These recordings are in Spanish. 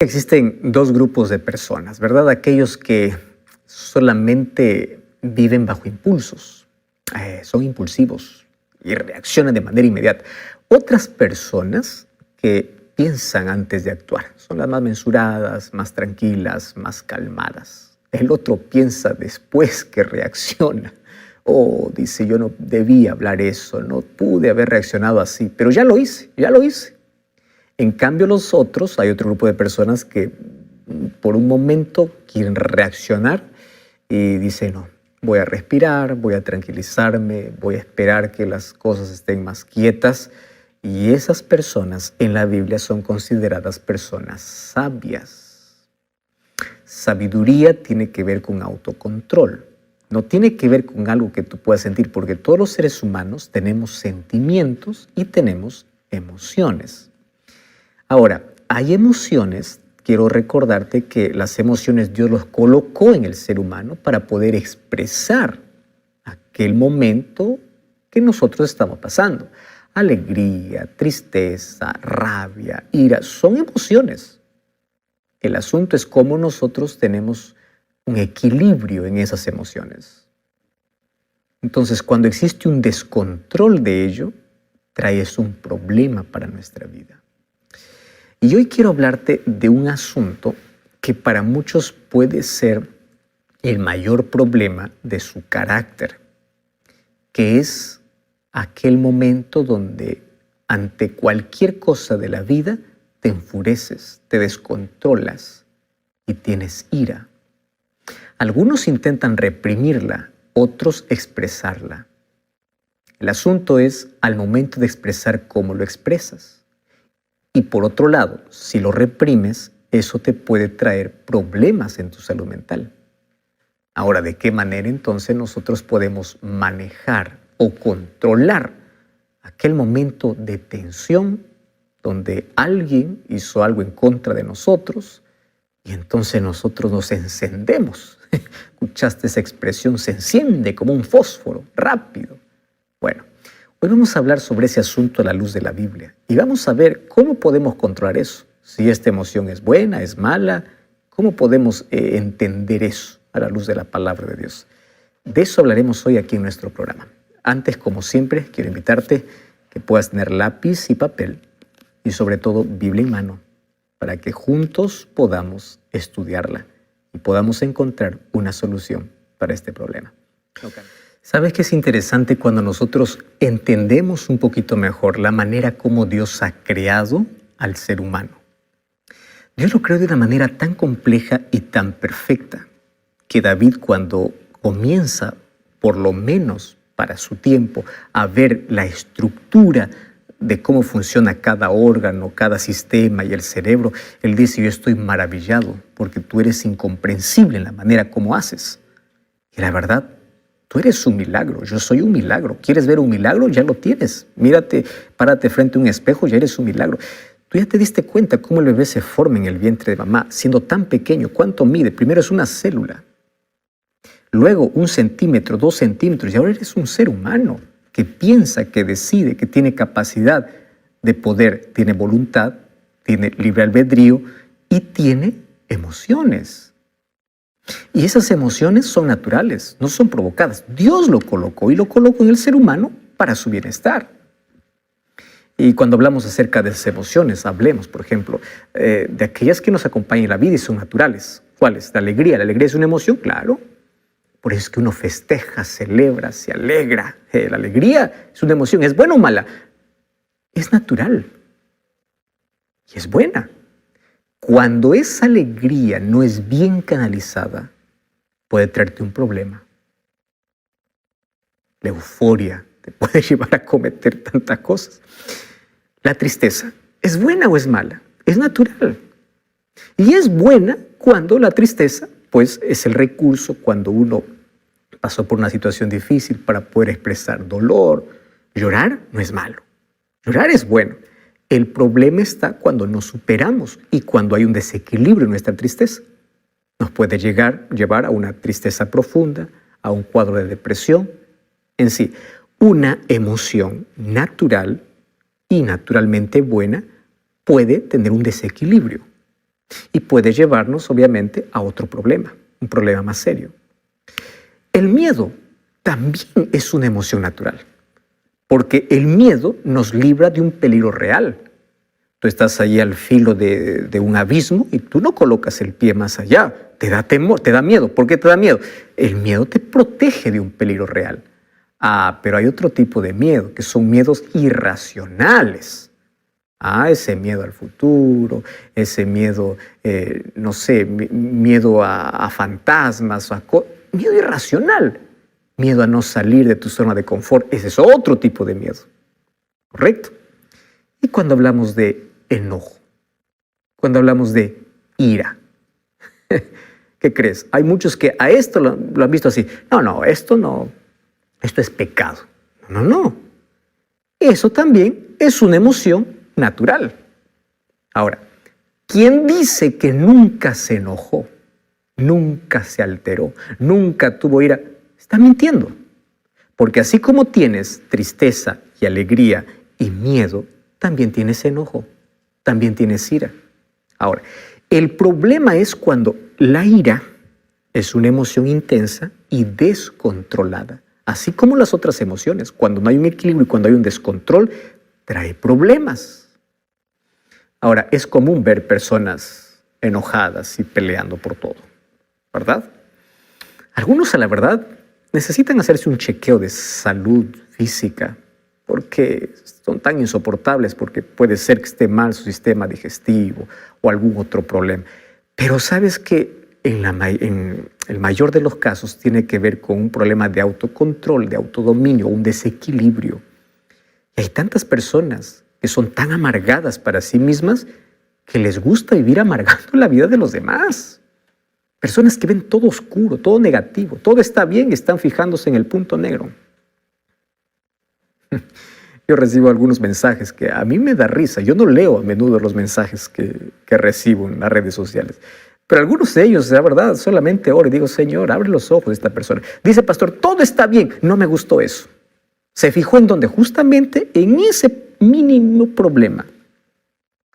Existen dos grupos de personas, ¿verdad? Aquellos que solamente viven bajo impulsos, son impulsivos y reaccionan de manera inmediata. Otras personas que piensan antes de actuar, son las más mensuradas, más tranquilas, más calmadas. El otro piensa después que reacciona. Oh, dice, yo no debía hablar eso, no pude haber reaccionado así, pero ya lo hice, ya lo hice. En cambio, los otros, hay otro grupo de personas que por un momento quieren reaccionar y dicen, no, voy a respirar, voy a tranquilizarme, voy a esperar que las cosas estén más quietas. Y esas personas en la Biblia son consideradas personas sabias. Sabiduría tiene que ver con autocontrol. No tiene que ver con algo que tú puedas sentir, porque todos los seres humanos tenemos sentimientos y tenemos emociones. Ahora, hay emociones, quiero recordarte que las emociones Dios los colocó en el ser humano para poder expresar aquel momento que nosotros estamos pasando. Alegría, tristeza, rabia, ira, son emociones. El asunto es cómo nosotros tenemos un equilibrio en esas emociones. Entonces, cuando existe un descontrol de ello, trae eso un problema para nuestra vida. Y hoy quiero hablarte de un asunto que para muchos puede ser el mayor problema de su carácter, que es aquel momento donde ante cualquier cosa de la vida te enfureces, te descontrolas y tienes ira. Algunos intentan reprimirla, otros expresarla. El asunto es al momento de expresar cómo lo expresas. Y por otro lado, si lo reprimes, eso te puede traer problemas en tu salud mental. Ahora, ¿de qué manera entonces nosotros podemos manejar o controlar aquel momento de tensión donde alguien hizo algo en contra de nosotros y entonces nosotros nos encendemos? ¿Escuchaste esa expresión? Se enciende como un fósforo, rápido. Bueno, hoy vamos a hablar sobre ese asunto a la luz de la Biblia y vamos a ver cómo podemos controlar eso. Si esta emoción es buena, es mala, ¿cómo podemos entender eso a la luz de la palabra de Dios? De eso hablaremos hoy aquí en nuestro programa. Antes, como siempre, quiero invitarte que puedas tener lápiz y papel y sobre todo Biblia en mano para que juntos podamos estudiarla y podamos encontrar una solución para este problema. Okay. ¿Sabes qué es interesante cuando nosotros entendemos un poquito mejor la manera como Dios ha creado al ser humano? Dios lo creó de una manera tan compleja y tan perfecta que David, cuando comienza, por lo menos para su tiempo, a ver la estructura de cómo funciona cada órgano, cada sistema y el cerebro, él dice, yo estoy maravillado porque tú eres incomprensible en la manera como haces. Y la verdad, tú eres un milagro, yo soy un milagro. ¿Quieres ver un milagro? Ya lo tienes. Mírate, párate frente a un espejo, ya eres un milagro. Tú ya te diste cuenta cómo el bebé se forma en el vientre de mamá, siendo tan pequeño. ¿Cuánto mide? Primero es una célula. Luego 1 centímetro, 2 centímetros. Y ahora eres un ser humano que piensa, que decide, que tiene capacidad de poder, tiene voluntad, tiene libre albedrío y tiene emociones. Y esas emociones son naturales, no son provocadas. Dios lo colocó y lo colocó en el ser humano para su bienestar. Y cuando hablamos acerca de esas emociones, hablemos, por ejemplo, de aquellas que nos acompañan en la vida y son naturales. ¿Cuáles? La alegría. ¿La alegría es una emoción? Claro. Por eso es que uno festeja, celebra, se alegra. La alegría es una emoción. ¿Es buena o mala? Es natural. Y es buena. Cuando esa alegría no es bien canalizada, puede traerte un problema. La euforia te puede llevar a cometer tantas cosas. La tristeza, ¿es buena o es mala? Es natural. Y es buena cuando la tristeza, pues, es el recurso cuando uno pasó por una situación difícil para poder expresar dolor. Llorar no es malo. Llorar es bueno. El problema está cuando nos superamos y cuando hay un desequilibrio en nuestra tristeza. Nos puede llevar a una tristeza profunda, a un cuadro de depresión. En sí, una emoción natural y naturalmente buena puede tener un desequilibrio. y puede llevarnos, obviamente, a otro problema, un problema más serio. El miedo también es una emoción natural, porque el miedo nos libra de un peligro real. Tú estás ahí al filo de un abismo y tú no colocas el pie más allá. Te da temor, te da miedo. ¿Por qué te da miedo? El miedo te protege de un peligro real. Pero hay otro tipo de miedo, que son miedos irracionales. Ese miedo al futuro, ese miedo, no sé, miedo a fantasmas, miedo irracional. Miedo a no salir de tu zona de confort. Ese es otro tipo de miedo. ¿Correcto? Y cuando hablamos de enojo, cuando hablamos de ira, ¿qué crees? Hay muchos que a esto lo han visto así. No, esto no. Esto es pecado. No. Eso también es una emoción natural. Ahora, ¿quién dice que nunca se enojó? Nunca se alteró, nunca tuvo ira. Está mintiendo. Porque así como tienes tristeza y alegría y miedo, también tienes enojo, también tienes ira. Ahora, el problema es cuando la ira es una emoción intensa y descontrolada. Así como las otras emociones, cuando no hay un equilibrio y cuando hay un descontrol, trae problemas. Ahora, es común ver personas enojadas y peleando por todo, ¿verdad? Algunos, a la verdad, necesitan hacerse un chequeo de salud física porque son tan insoportables, porque puede ser que esté mal su sistema digestivo o algún otro problema. Pero sabes que en el mayor de los casos tiene que ver con un problema de autocontrol, de autodominio, un desequilibrio. Y hay tantas personas que son tan amargadas para sí mismas que les gusta vivir amargando la vida de los demás. Personas que ven todo oscuro, todo negativo, todo está bien y están fijándose en el punto negro. Yo recibo algunos mensajes que a mí me da risa. Yo no leo a menudo los mensajes que recibo en las redes sociales. Pero algunos de ellos, la verdad, solamente oro y digo, Señor, abre los ojos de esta persona. Dice, pastor, todo está bien. No me gustó eso. Se fijó en donde justamente en ese mínimo problema.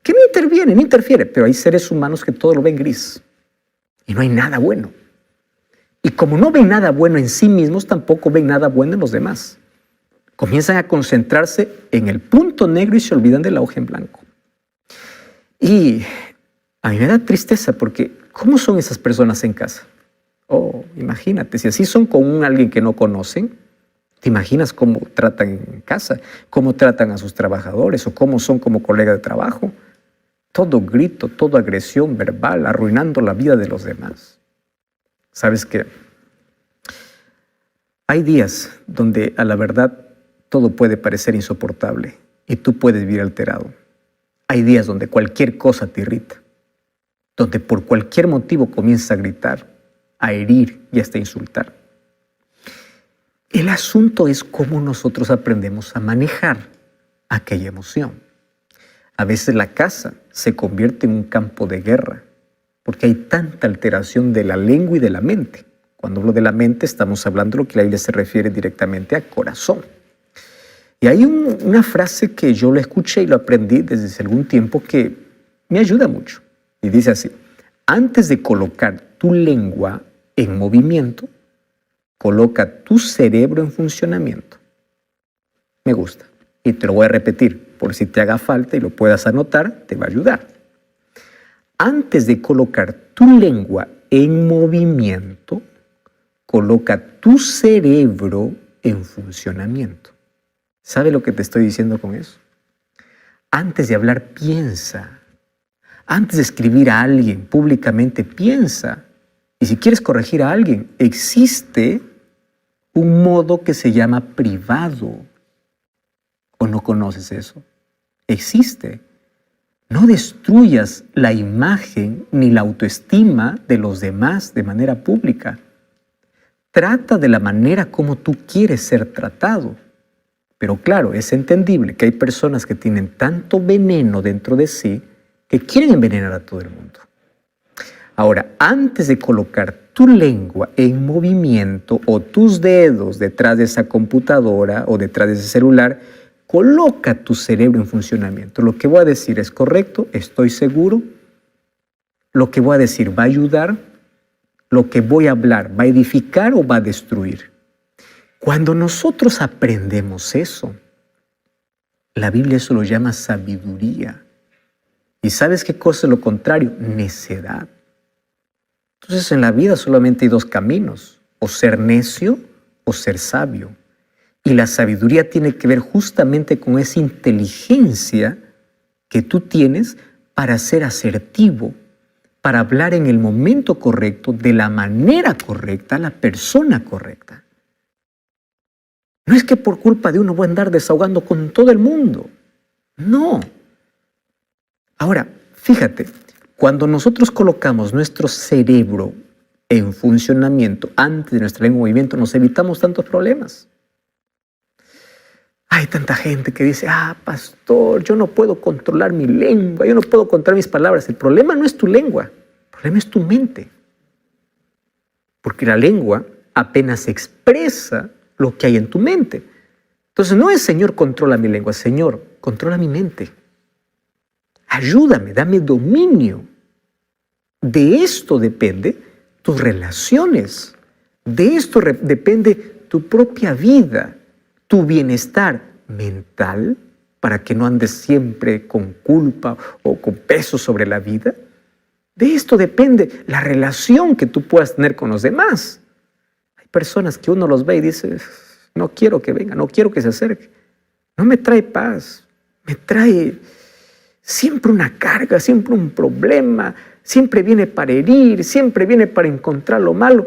Que no interfiere, pero hay seres humanos que todo lo ven gris. Y no hay nada bueno. Y como no ven nada bueno en sí mismos, tampoco ven nada bueno en los demás. Comienzan a concentrarse en el punto negro y se olvidan de la hoja en blanco. Y a mí me da tristeza porque ¿cómo son esas personas en casa? Imagínate, si así son con alguien que no conocen, ¿te imaginas cómo tratan en casa? ¿Cómo tratan a sus trabajadores? ¿O cómo son como colegas de trabajo? Todo grito, toda agresión verbal, arruinando la vida de los demás. ¿Sabes qué? Hay días donde a la verdad todo puede parecer insoportable y tú puedes vivir alterado. Hay días donde cualquier cosa te irrita, donde por cualquier motivo comienzas a gritar, a herir y hasta insultar. El asunto es cómo nosotros aprendemos a manejar aquella emoción. A veces la casa se convierte en un campo de guerra porque hay tanta alteración de la lengua y de la mente. Cuando hablo de la mente estamos hablando de lo que la Biblia se refiere directamente al corazón. Y hay una frase que yo la escuché y lo aprendí desde hace algún tiempo que me ayuda mucho. Y dice así, antes de colocar tu lengua en movimiento, coloca tu cerebro en funcionamiento. Me gusta. Y te lo voy a repetir por si te haga falta y lo puedas anotar, te va a ayudar. Antes de colocar tu lengua en movimiento, coloca tu cerebro en funcionamiento. ¿Sabe lo que te estoy diciendo con eso? Antes de hablar, piensa. Antes de escribir a alguien públicamente, piensa. Y si quieres corregir a alguien, existe un modo que se llama privado. ¿O no conoces eso? Existe. No destruyas la imagen ni la autoestima de los demás de manera pública. Trata de la manera como tú quieres ser tratado. Pero claro, es entendible que hay personas que tienen tanto veneno dentro de sí que quieren envenenar a todo el mundo. Ahora, antes de colocar tu lengua en movimiento o tus dedos detrás de esa computadora o detrás de ese celular, coloca tu cerebro en funcionamiento. Lo que voy a decir es correcto, estoy seguro. lo que voy a decir va a ayudar, lo que voy a hablar va a edificar o va a destruir. Cuando nosotros aprendemos eso, la Biblia eso lo llama sabiduría. ¿Y sabes qué cosa es lo contrario? Necedad. Entonces en la vida solamente hay dos caminos, o ser necio o ser sabio. Y la sabiduría tiene que ver justamente con esa inteligencia que tú tienes para ser asertivo, para hablar en el momento correcto, de la manera correcta, a la persona correcta. No es que por culpa de uno voy a andar desahogando con todo el mundo. No. Ahora, fíjate, cuando nosotros colocamos nuestro cerebro en funcionamiento antes de nuestra lengua en movimiento, nos evitamos tantos problemas. Hay tanta gente que dice, pastor, yo no puedo controlar mi lengua, yo no puedo controlar mis palabras. El problema no es tu lengua, el problema es tu mente. Porque la lengua apenas expresa lo que hay en tu mente. Entonces no es, Señor, controla mi lengua, Señor, controla mi mente. Ayúdame, dame dominio. De esto depende tus relaciones. De esto depende tu propia vida, tu bienestar mental, para que no andes siempre con culpa o con peso sobre la vida. De esto depende la relación que tú puedas tener con los demás. Hay personas que uno los ve y dice, no quiero que venga, no quiero que se acerque. No me trae paz, me trae siempre una carga, siempre un problema, siempre viene para herir, siempre viene para encontrar lo malo.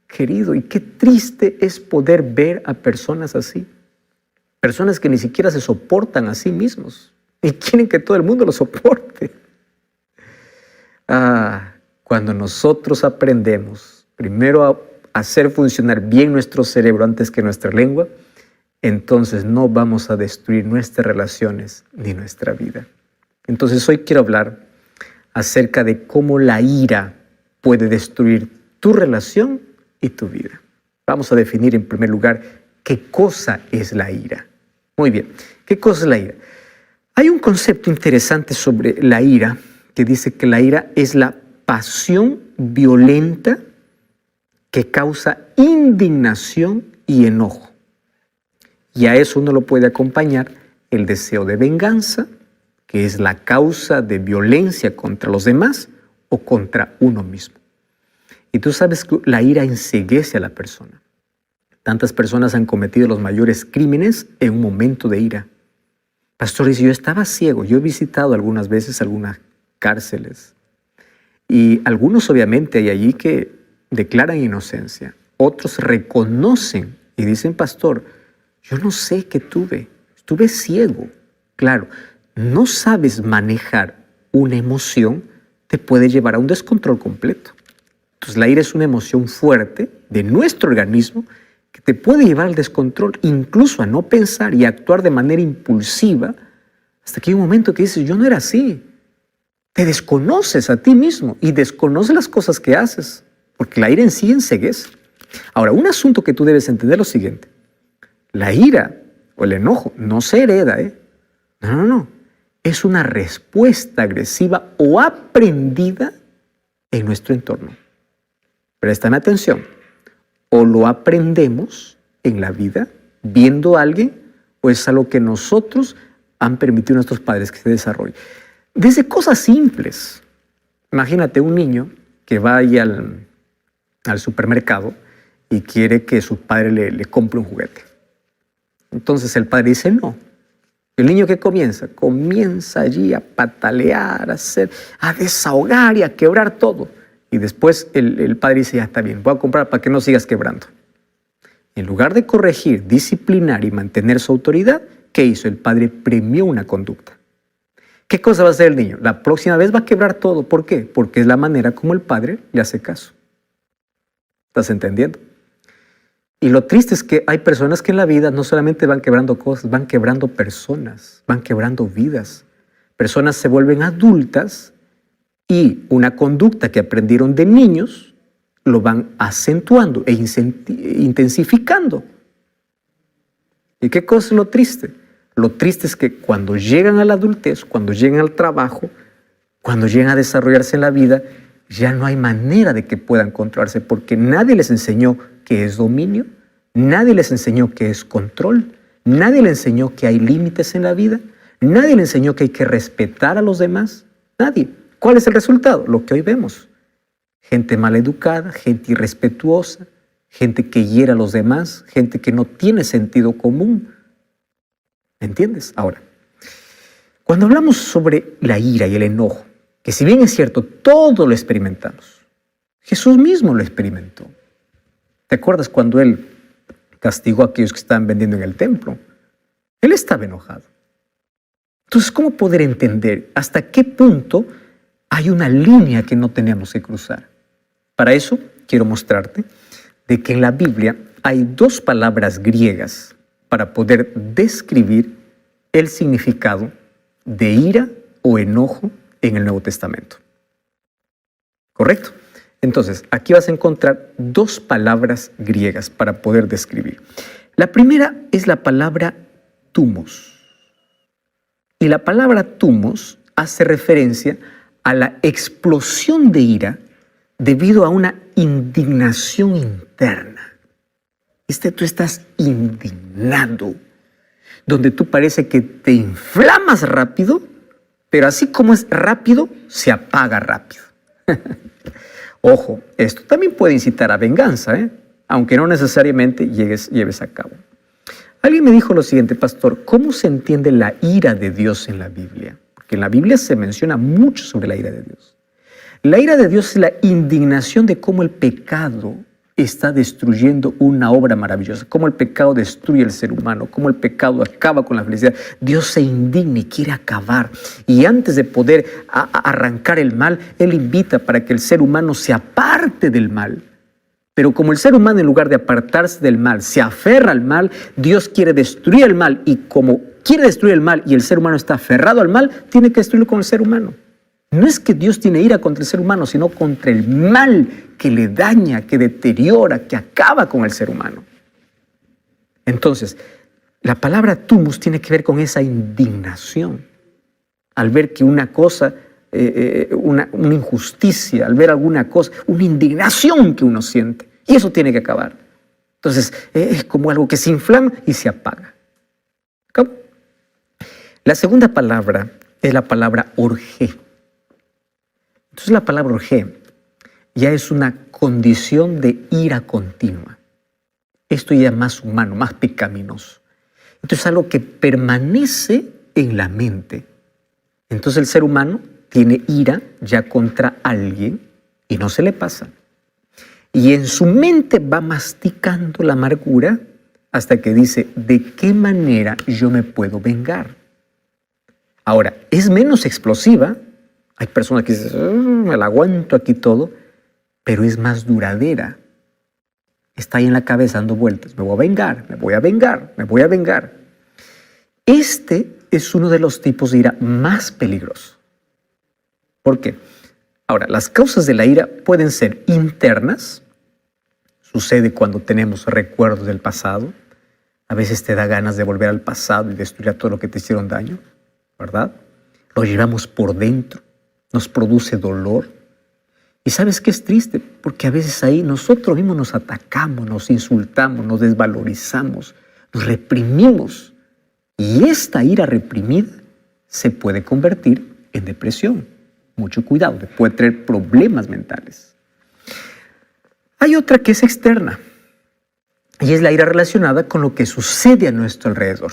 Querido, y qué triste es poder ver a personas así. Personas que ni siquiera se soportan a sí mismos y quieren que todo el mundo los soporte. Cuando nosotros aprendemos primero a hacer funcionar bien nuestro cerebro antes que nuestra lengua, entonces no vamos a destruir nuestras relaciones ni nuestra vida. Entonces hoy quiero hablar acerca de cómo la ira puede destruir tu relación y tu vida. Vamos a definir en primer lugar qué cosa es la ira. Muy bien, ¿qué cosa es la ira? Hay un concepto interesante sobre la ira que dice que la ira es la pasión violenta que causa indignación y enojo. Y a eso uno lo puede acompañar el deseo de venganza, que es la causa de violencia contra los demás o contra uno mismo. Y tú sabes que la ira enceguece a la persona. Tantas personas han cometido los mayores crímenes en un momento de ira. Pastor dice, yo estaba ciego. Yo he visitado algunas veces algunas cárceles. Y algunos obviamente hay allí que declaran inocencia. Otros reconocen y dicen, pastor, yo no sé qué tuve. Estuve ciego. Claro, no sabes manejar una emoción, te puede llevar a un descontrol completo. Entonces la ira es una emoción fuerte de nuestro organismo que te puede llevar al descontrol, incluso a no pensar y actuar de manera impulsiva, hasta que hay un momento que dices, yo no era así. Te desconoces a ti mismo y desconoces las cosas que haces, porque la ira en sí enceguece. Ahora, un asunto que tú debes entender es lo siguiente. La ira o el enojo no se hereda, No. Es una respuesta agresiva o aprendida en nuestro entorno. Presten atención. O lo aprendemos en la vida, viendo a alguien, o es algo que nosotros han permitido a nuestros padres que se desarrolle. Desde cosas simples. Imagínate un niño que va ahí al supermercado y quiere que su padre le compre un juguete. Entonces el padre dice no. El niño que comienza allí a patalear, a desahogar y a quebrar todo. Y después el padre dice, ya está bien, voy a comprar para que no sigas quebrando. En lugar de corregir, disciplinar y mantener su autoridad, ¿qué hizo? El padre premió una conducta. ¿Qué cosa va a hacer el niño? La próxima vez va a quebrar todo. ¿Por qué? Porque es la manera como el padre le hace caso. ¿Estás entendiendo? Y lo triste es que hay personas que en la vida no solamente van quebrando cosas, van quebrando personas, van quebrando vidas. Personas se vuelven adultas y una conducta que aprendieron de niños lo van acentuando e intensificando. ¿Y qué cosa es lo triste? Lo triste es que cuando llegan a la adultez, cuando llegan al trabajo, cuando llegan a desarrollarse en la vida, ya no hay manera de que puedan controlarse porque nadie les enseñó qué es dominio, nadie les enseñó qué es control, nadie les enseñó que hay límites en la vida, nadie les enseñó que hay que respetar a los demás, nadie. ¿Cuál es el resultado? Lo que hoy vemos. Gente maleducada, gente irrespetuosa, gente que hiere a los demás, gente que no tiene sentido común. ¿Me entiendes? Ahora, cuando hablamos sobre la ira y el enojo, que si bien es cierto, todo lo experimentamos, Jesús mismo lo experimentó. ¿Te acuerdas cuando Él castigó a aquellos que estaban vendiendo en el templo? Él estaba enojado. Entonces, ¿cómo poder entender hasta qué punto hay una línea que no tenemos que cruzar? Para eso quiero mostrarte de que en la Biblia hay dos palabras griegas para poder describir el significado de ira o enojo en el Nuevo Testamento. ¿Correcto? Entonces, aquí vas a encontrar dos palabras griegas para poder describir. La primera es la palabra thumos. Y la palabra thumos hace referencia a la explosión de ira debido a una indignación interna. Tú estás indignado, donde tú parece que te inflamas rápido, pero así como es rápido, se apaga rápido. Ojo, esto también puede incitar a venganza, aunque no necesariamente lleves a cabo. Alguien me dijo lo siguiente, pastor, ¿cómo se entiende la ira de Dios en la Biblia? Porque en la Biblia se menciona mucho sobre la ira de Dios. La ira de Dios es la indignación de cómo el pecado está destruyendo una obra maravillosa, cómo el pecado destruye al ser humano, cómo el pecado acaba con la felicidad. Dios se indigna y quiere acabar. Y antes de poder arrancar el mal, Él invita para que el ser humano se aparte del mal. Pero como el ser humano, en lugar de apartarse del mal, se aferra al mal, Dios quiere destruir el mal. Y como quiere destruir el mal y el ser humano está aferrado al mal, tiene que destruirlo con el ser humano. No es que Dios tiene ira contra el ser humano, sino contra el mal que le daña, que deteriora, que acaba con el ser humano. Entonces, la palabra thumos tiene que ver con esa indignación. Al ver que una cosa, una injusticia, al ver alguna cosa, una indignación que uno siente. Y eso tiene que acabar. Entonces, es como algo que se inflama y se apaga. ¿Cómo? La segunda palabra es la palabra orgé. Entonces la palabra orgé ya es una condición de ira continua. Esto ya es más humano, más pecaminoso. Entonces es algo que permanece en la mente. Entonces el ser humano tiene ira ya contra alguien y no se le pasa. Y en su mente va masticando la amargura hasta que dice, ¿de qué manera yo me puedo vengar? Ahora, es menos explosiva. Hay personas que dicen, me la aguanto aquí todo, pero es más duradera. Está ahí en la cabeza dando vueltas. Me voy a vengar, me voy a vengar, me voy a vengar. Este es uno de los tipos de ira más peligrosos. ¿Por qué? Ahora, las causas de la ira pueden ser internas. Sucede cuando tenemos recuerdos del pasado. A veces te da ganas de volver al pasado y destruir a todo lo que te hicieron daño, ¿verdad? Lo llevamos por dentro. Nos produce dolor. ¿Y sabes qué es triste? Porque a veces ahí nosotros mismos nos atacamos, nos insultamos, nos desvalorizamos, nos reprimimos. Y esta ira reprimida se puede convertir en depresión. Mucho cuidado, puede traer problemas mentales. Hay otra que es externa. Y es la ira relacionada con lo que sucede a nuestro alrededor.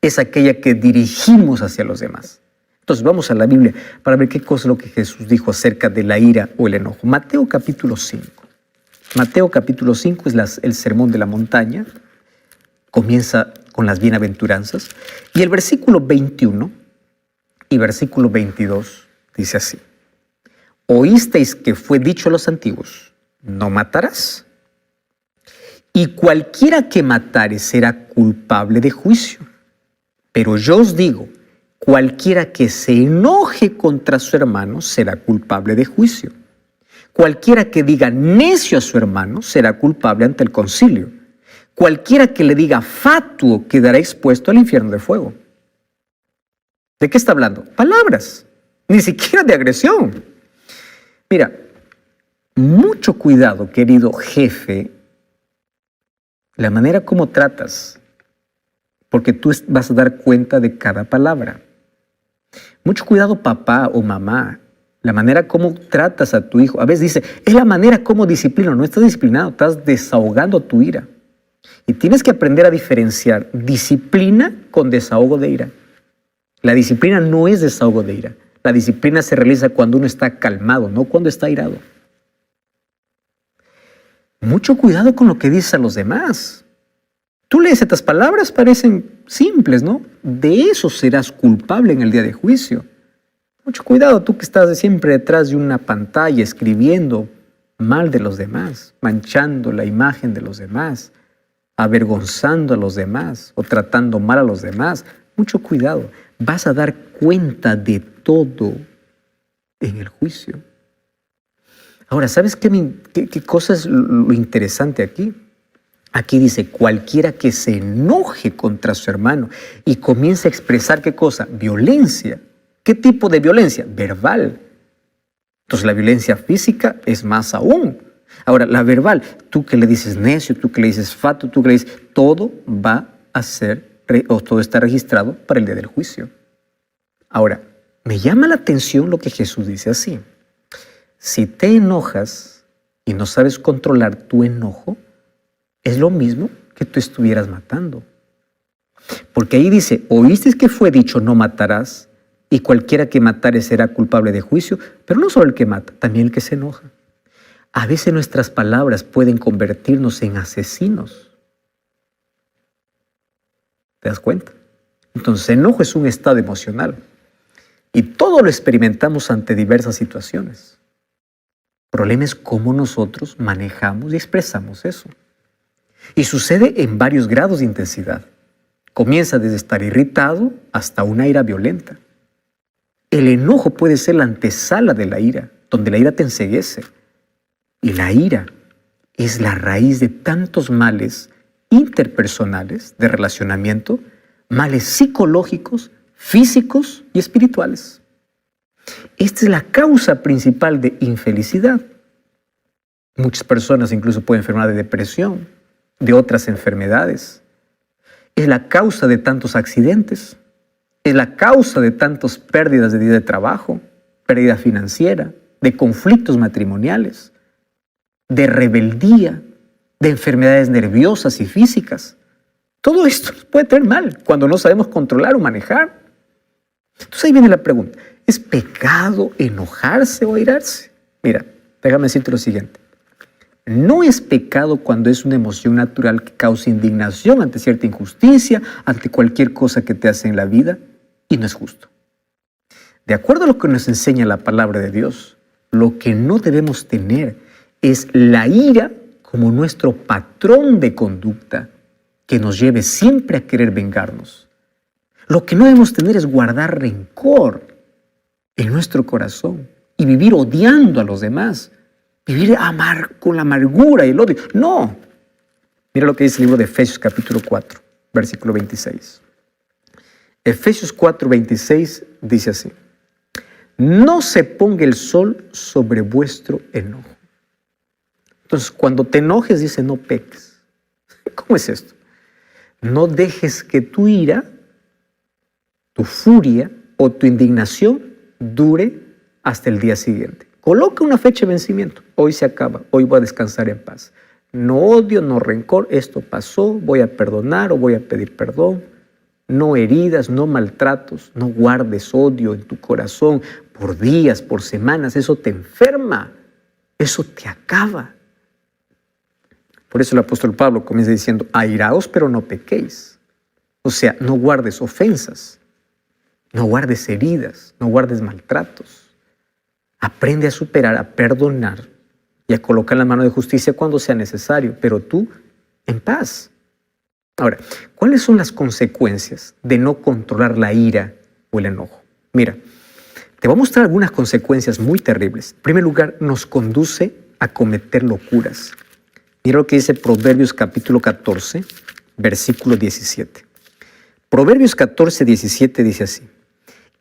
Es aquella que dirigimos hacia los demás. Entonces vamos a la Biblia para ver qué cosa es lo que Jesús dijo acerca de la ira o el enojo. Mateo capítulo 5. Mateo capítulo 5 es el sermón de la montaña. Comienza con las bienaventuranzas. Y el versículo 21 y versículo 22 dice así. Oísteis que fue dicho a los antiguos, no matarás. Y cualquiera que matare será culpable de juicio. Pero yo os digo, cualquiera que se enoje contra su hermano será culpable de juicio. Cualquiera que diga necio a su hermano será culpable ante el concilio. Cualquiera que le diga fatuo quedará expuesto al infierno de fuego. ¿De qué está hablando? Palabras, ni siquiera de agresión. Mira, Mucho cuidado, querido jefe, la manera como tratas, porque tú vas a dar cuenta de cada palabra. Mucho cuidado, papá o mamá, la manera como tratas a tu hijo. A veces dice, es la manera como disciplino. No estás disciplinado, estás desahogando tu ira. Y tienes que aprender a diferenciar disciplina con desahogo de ira. La disciplina no es desahogo de ira. La disciplina se realiza cuando uno está calmado, no cuando está irado. Mucho cuidado con lo que dices a los demás. Tú lees estas palabras, parecen simples, ¿no? De eso serás culpable en el día de juicio. Mucho cuidado, tú que estás siempre detrás de una pantalla escribiendo mal de los demás, manchando la imagen de los demás, avergonzando a los demás o tratando mal a los demás. Mucho cuidado, vas a dar cuenta de todo en el juicio. Ahora, ¿sabes qué cosa es lo interesante aquí? Aquí dice, cualquiera que se enoje contra su hermano y comience a expresar, ¿qué cosa? Violencia. ¿Qué tipo de violencia? Verbal. Entonces la violencia física es más aún. Ahora, la verbal, tú que le dices necio, tú que le dices fato, tú que le dices, todo va a ser, o todo está registrado para el día del juicio. Ahora, me llama la atención lo que Jesús dice así. Si te enojas y no sabes controlar tu enojo, es lo mismo que tú estuvieras matando. Porque ahí dice, oíste que fue dicho no matarás, y cualquiera que matare será culpable de juicio, pero no solo el que mata, también el que se enoja. A veces nuestras palabras pueden convertirnos en asesinos. ¿Te das cuenta? Entonces, enojo es un estado emocional y todo lo experimentamos ante diversas situaciones. El problema es cómo nosotros manejamos y expresamos eso. Y sucede en varios grados de intensidad. Comienza desde estar irritado hasta una ira violenta. El enojo puede ser la antesala de la ira, donde la ira te enceguece. Y la ira es la raíz de tantos males interpersonales de relacionamiento, males psicológicos, físicos y espirituales. Esta es la causa principal de infelicidad. Muchas personas incluso pueden enfermar de depresión, de otras enfermedades. Es la causa de tantos accidentes. Es la causa de tantas pérdidas de día de trabajo, pérdida financiera, de conflictos matrimoniales, de rebeldía, de enfermedades nerviosas y físicas. Todo esto nos puede tener mal cuando no sabemos controlar o manejar. Entonces ahí viene la pregunta, ¿es pecado enojarse o airarse? Mira, déjame decirte lo siguiente. No es pecado cuando es una emoción natural que causa indignación ante cierta injusticia, ante cualquier cosa que te hace en la vida, y no es justo. De acuerdo a lo que nos enseña la palabra de Dios, lo que no debemos tener es la ira como nuestro patrón de conducta que nos lleve siempre a querer vengarnos. Lo que no debemos tener es guardar rencor en nuestro corazón y vivir odiando a los demás. Vivir con la amargura y el odio. No. Mira lo que dice el libro de Efesios capítulo 4, versículo 26. Efesios 4, 26 dice así. No se ponga el sol sobre vuestro enojo. Entonces, cuando te enojes, dice no peques. ¿Cómo es esto? No dejes que tu ira, tu furia o tu indignación dure hasta el día siguiente. Coloca una fecha de vencimiento. Hoy se acaba, hoy voy a descansar en paz. No odio, no rencor, esto pasó, voy a perdonar o voy a pedir perdón. No heridas, no maltratos, no guardes odio en tu corazón por días, por semanas. Eso te enferma, eso te acaba. Por eso el apóstol Pablo comienza diciendo, airaos pero no pequéis. O sea, no guardes ofensas, no guardes heridas, no guardes maltratos. Aprende a superar, a perdonar y a colocar la mano de justicia cuando sea necesario, pero tú en paz. Ahora, ¿cuáles son las consecuencias de no controlar la ira o el enojo? Mira, te voy a mostrar algunas consecuencias muy terribles. En primer lugar, nos conduce a cometer locuras. Mira lo que dice Proverbios capítulo 14, versículo 17. Proverbios 14, 17 dice así.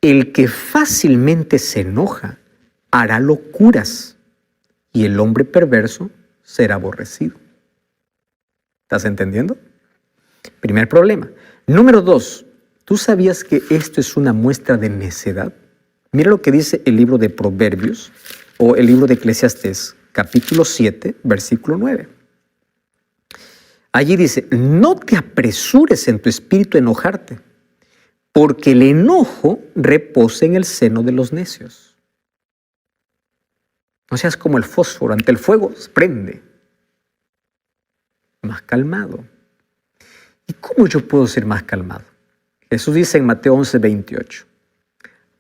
El que fácilmente se enoja hará locuras y el hombre perverso será aborrecido. ¿Estás entendiendo? Primer problema. Número 2, ¿tú sabías que esto es una muestra de necedad? Mira lo que dice el libro de Proverbios o el libro de Eclesiastés, capítulo 7, versículo 9. Allí dice, no te apresures en tu espíritu a enojarte, porque el enojo reposa en el seno de los necios. No seas como el fósforo, ante el fuego prende. Más calmado. ¿Y cómo yo puedo ser más calmado? Jesús dice en Mateo 11, 28,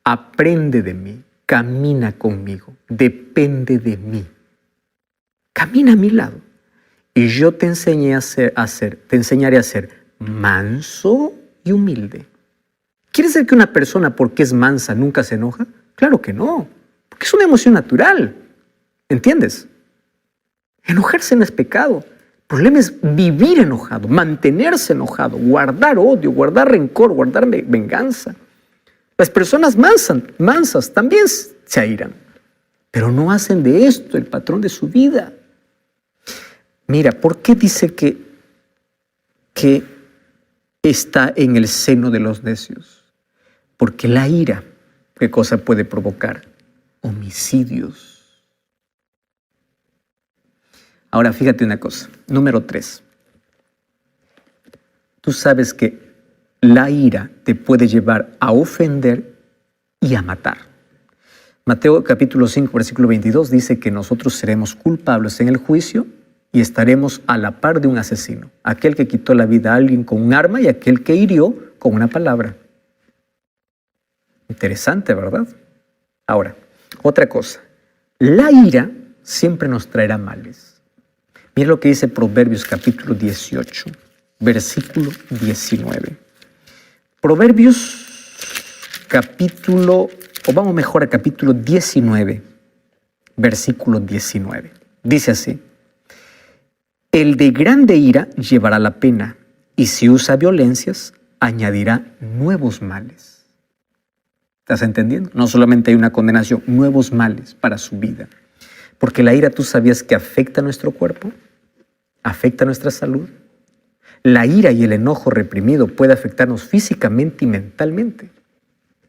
aprende de mí, camina conmigo, depende de mí. Camina a mi lado y yo te enseñaré a ser manso y humilde. ¿Quiere decir que una persona porque es mansa nunca se enoja? Claro que no, porque es una emoción natural. ¿Entiendes? Enojarse no es pecado. El problema es vivir enojado, mantenerse enojado, guardar odio, guardar rencor, guardar venganza. Las personas mansas también se airan, pero no hacen de esto el patrón de su vida. Mira, ¿por qué dice que está en el seno de los necios? Porque la ira, ¿qué cosa puede provocar? Homicidios. Ahora, fíjate una cosa. Número 3. Tú sabes que la ira te puede llevar a ofender y a matar. Mateo capítulo 5, versículo 22 dice que nosotros seremos culpables en el juicio y estaremos a la par de un asesino, aquel que quitó la vida a alguien con un arma y aquel que hirió con una palabra. Interesante, ¿verdad? Ahora, otra cosa. La ira siempre nos traerá males. Mira lo que dice Proverbios capítulo 18, versículo 19. Proverbios capítulo 19, versículo 19. Dice así, el de grande ira llevará la pena, y si usa violencias, añadirá nuevos males. ¿Estás entendiendo? No solamente hay una condenación, nuevos males para su vida. Porque la ira, ¿tú sabías que afecta a nuestro cuerpo? ¿Afecta a nuestra salud? La ira y el enojo reprimido puede afectarnos físicamente y mentalmente.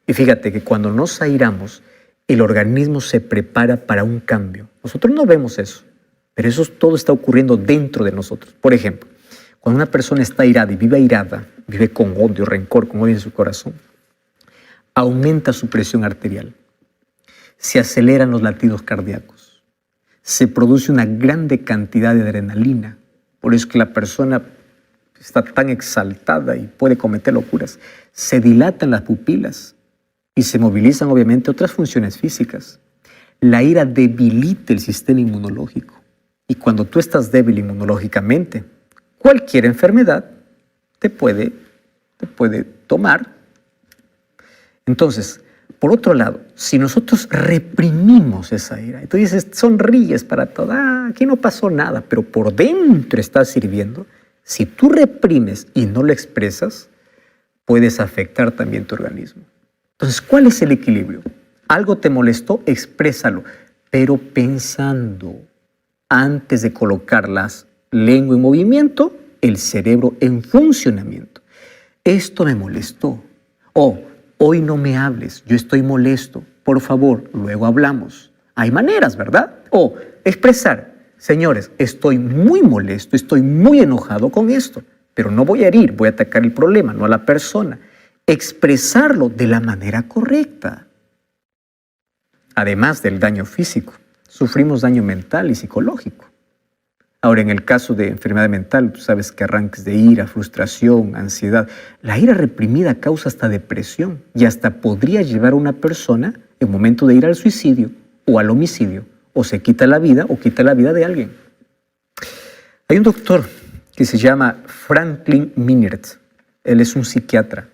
Y fíjate que cuando nos airamos, el organismo se prepara para un cambio. Nosotros no vemos eso, pero eso todo está ocurriendo dentro de nosotros. Por ejemplo, cuando una persona está airada y vive airada, vive con odio, rencor, con odio en su corazón, aumenta su presión arterial, se aceleran los latidos cardíacos, se produce una grande cantidad de adrenalina. Por eso es que la persona está tan exaltada y puede cometer locuras. Se dilatan las pupilas y se movilizan obviamente otras funciones físicas. La ira debilita el sistema inmunológico. Y cuando tú estás débil inmunológicamente, cualquier enfermedad te puede tomar. Entonces, por otro lado, si nosotros reprimimos esa ira, y tú dices, sonríes para todo, aquí no pasó nada, pero por dentro estás sirviendo, si tú reprimes y no lo expresas, puedes afectar también tu organismo. Entonces, ¿cuál es el equilibrio? Algo te molestó, exprésalo, pero pensando, antes de colocar la lengua en movimiento, el cerebro en funcionamiento. Esto me molestó. Hoy no me hables, yo estoy molesto. Por favor, luego hablamos. Hay maneras, ¿verdad? O expresar, señores, estoy muy molesto, estoy muy enojado con esto, pero no voy a herir, voy a atacar el problema, no a la persona. Expresarlo de la manera correcta. Además del daño físico, sufrimos daño mental y psicológico. Ahora, en el caso de enfermedad mental, tú sabes que arranques de ira, frustración, ansiedad. La ira reprimida causa hasta depresión y hasta podría llevar a una persona en momento de ir al suicidio o al homicidio, o se quita la vida o quita la vida de alguien. Hay un doctor que se llama Franklin Minert. Él es un psiquiatra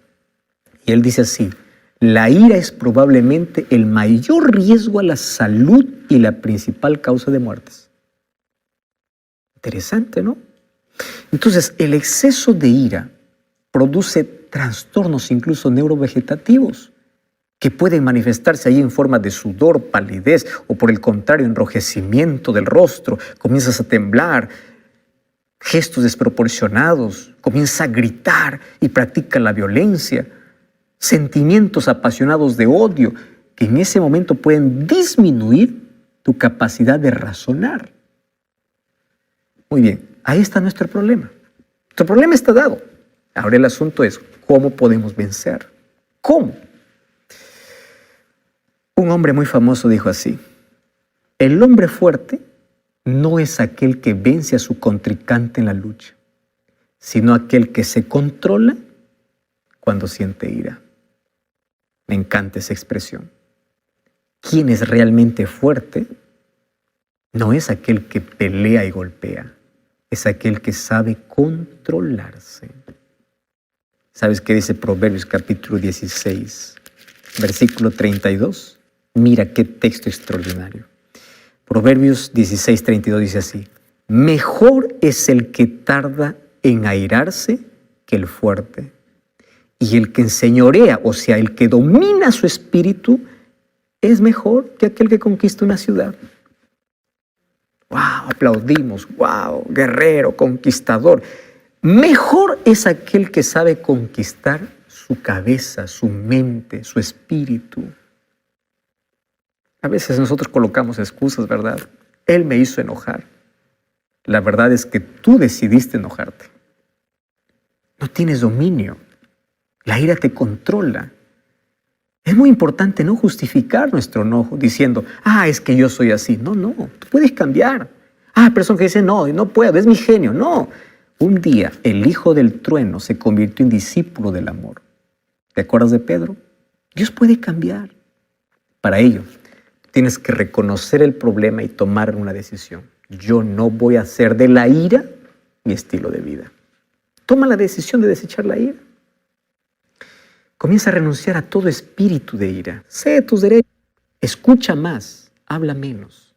y él dice así: la ira es probablemente el mayor riesgo a la salud y la principal causa de muertes. Interesante, ¿no? Entonces, el exceso de ira produce trastornos incluso neurovegetativos. que pueden manifestarse ahí en forma de sudor, palidez o por el contrario, enrojecimiento del rostro. Comienzas a temblar, gestos desproporcionados, comienzas a gritar y practicas la violencia, sentimientos apasionados de odio que en ese momento pueden disminuir tu capacidad de razonar. Muy bien, ahí está nuestro problema. Nuestro problema está dado. Ahora el asunto es, ¿cómo podemos vencer? ¿Cómo? Un hombre muy famoso dijo así: el hombre fuerte no es aquel que vence a su contrincante en la lucha, sino aquel que se controla cuando siente ira. Me encanta esa expresión. Quien es realmente fuerte no es aquel que pelea y golpea, es aquel que sabe controlarse. ¿Sabes qué dice Proverbios capítulo 16, versículo 32? Mira qué texto extraordinario. Proverbios 16, 32 dice así: mejor es el que tarda en airarse que el fuerte, y el que enseñorea, o sea, el que domina su espíritu, es mejor que aquel que conquista una ciudad. ¡Wow! Aplaudimos. ¡Wow! Guerrero, conquistador. Mejor es aquel que sabe conquistar su cabeza, su mente, su espíritu. A veces nosotros colocamos excusas, ¿verdad? Él me hizo enojar. La verdad es que tú decidiste enojarte. No tienes dominio. La ira te controla. Es muy importante no justificar nuestro enojo diciendo, es que yo soy así. No, tú puedes cambiar. Personas que dicen, no puedo, es mi genio. No. Un día el hijo del trueno se convirtió en discípulo del amor. ¿Te acuerdas de Pedro? Dios puede cambiar. Para ello, tienes que reconocer el problema y tomar una decisión. Yo no voy a hacer de la ira mi estilo de vida. Toma la decisión de desechar la ira. Comienza a renunciar a todo espíritu de ira. Sé tus derechos. Escucha más, habla menos.